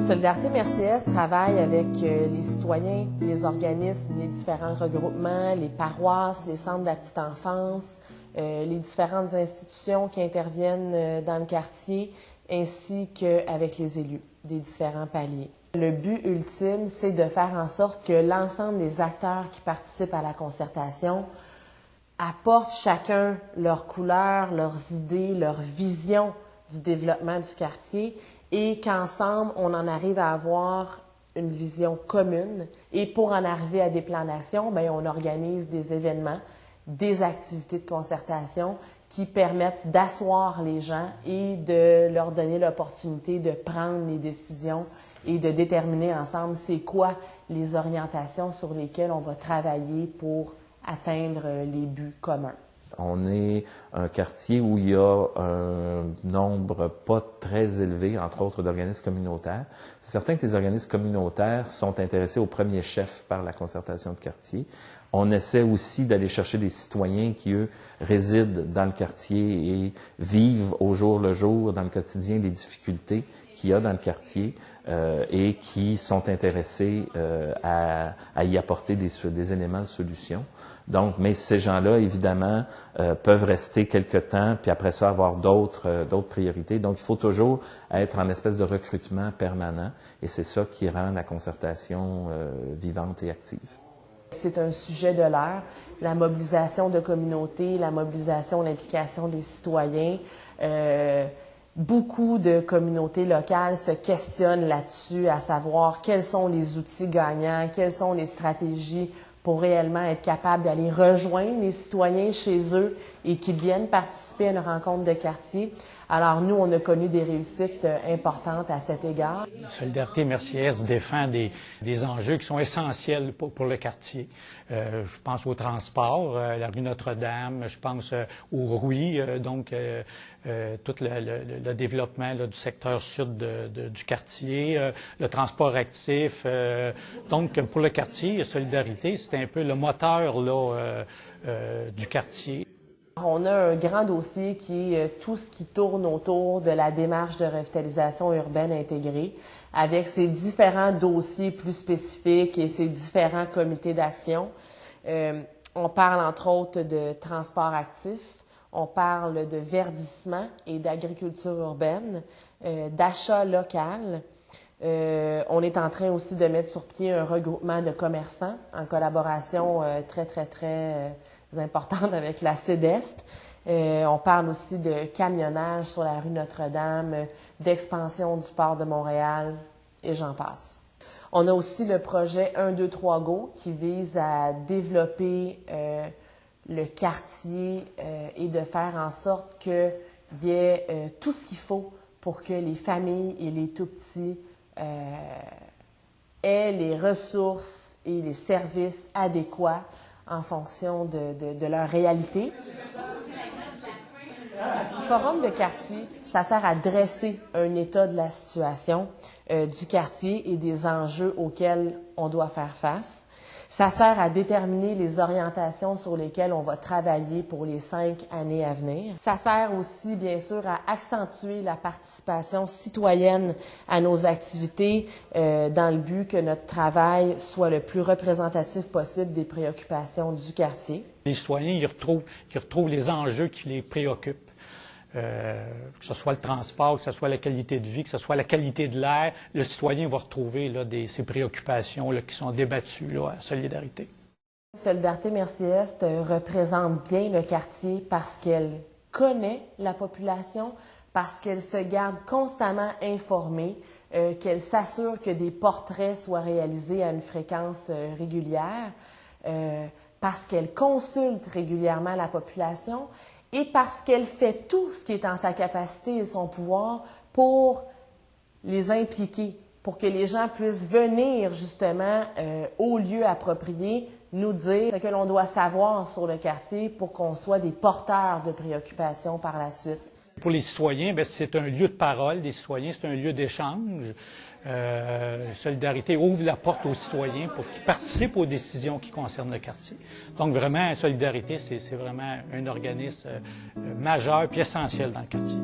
Solidarité Merciès travaille avec les citoyens, les organismes, les différents regroupements, les paroisses, les centres de la petite enfance, les différentes institutions qui interviennent dans le quartier, ainsi qu'avec les élus des différents paliers. Le but ultime, c'est de faire en sorte que l'ensemble des acteurs qui participent à la concertation apportent chacun leurs couleurs, leurs idées, leur vision du développement du quartier et qu'ensemble, on en arrive à avoir une vision commune. Et pour en arriver à des plans d'action, bien, on organise des événements, des activités de concertation qui permettent d'asseoir les gens et de leur donner l'opportunité de prendre les décisions et de déterminer ensemble c'est quoi les orientations sur lesquelles on va travailler pour atteindre les buts communs. On est un quartier où il y a un nombre pas très élevé, entre autres, d'organismes communautaires. C'est certain que les organismes communautaires sont intéressés au premier chef par la concertation de quartier. On essaie aussi d'aller chercher des citoyens qui, eux, résident dans le quartier et vivent au jour le jour, dans le quotidien, les difficultés qu'il y a dans le quartier et qui sont intéressés à y apporter des éléments de solution. Donc, mais ces gens-là, évidemment, peuvent rester quelque temps, puis après ça, avoir d'autres priorités. Donc, il faut toujours être en espèce de recrutement permanent, et c'est ça qui rend la concertation vivante et active. C'est un sujet de l'heure, la mobilisation de communautés, la mobilisation, l'implication des citoyens. Beaucoup de communautés locales se questionnent là-dessus, à savoir quels sont les outils gagnants, quelles sont les stratégies pour réellement être capable d'aller rejoindre les citoyens chez eux et qu'ils viennent participer à une rencontre de quartier. Alors nous, on a connu des réussites importantes à cet égard. Solidarité Merciès défend des enjeux qui sont essentiels pour le quartier. Je pense au transport, la rue Notre-Dame, je pense au Rouy, tout le développement là, du secteur sud du quartier, le transport actif. Donc, pour le quartier, Solidarité, c'est un peu le moteur là, du quartier. On a un grand dossier qui est tout ce qui tourne autour de la démarche de revitalisation urbaine intégrée, avec ses différents dossiers plus spécifiques et ses différents comités d'action. On parle entre autres de transport actif, on parle de verdissement et d'agriculture urbaine, d'achat local. On est en train aussi de mettre sur pied un regroupement de commerçants en collaboration très importante avec la CEDEST. On parle aussi de camionnage sur la rue Notre-Dame, d'expansion du port de Montréal, et j'en passe. On a aussi le projet 1, 2, 3 Go qui vise à développer le quartier et de faire en sorte qu'il y ait tout ce qu'il faut pour que les familles et les tout-petits aient les ressources et les services adéquats en fonction de leur réalité. Le forum de quartier, ça sert à dresser un état de la situation du quartier et des enjeux auxquels on doit faire face. Ça sert à déterminer les orientations sur lesquelles on va travailler pour les 5 années à venir. Ça sert aussi, bien sûr, à accentuer la participation citoyenne à nos activités dans le but que notre travail soit le plus représentatif possible des préoccupations du quartier. Les citoyens, ils retrouvent les enjeux qui les préoccupent. Que ce soit le transport, que ce soit la qualité de vie, que ce soit la qualité de l'air, le citoyen va retrouver là, ces préoccupations là, qui sont débattues là, à Solidarité. Solidarité Merciès représente bien le quartier parce qu'elle connaît la population, parce qu'elle se garde constamment informée, qu'elle s'assure que des portraits soient réalisés à une fréquence régulière, parce qu'elle consulte régulièrement la population et parce qu'elle fait tout ce qui est en sa capacité et son pouvoir pour les impliquer, pour que les gens puissent venir justement au lieu approprié, nous dire ce que l'on doit savoir sur le quartier pour qu'on soit des porteurs de préoccupations par la suite. Pour les citoyens, c'est un lieu de parole des citoyens, c'est un lieu d'échange. Solidarité ouvre la porte aux citoyens pour qu'ils participent aux décisions qui concernent le quartier. Donc vraiment, Solidarité, c'est vraiment un organisme majeur puis essentiel dans le quartier.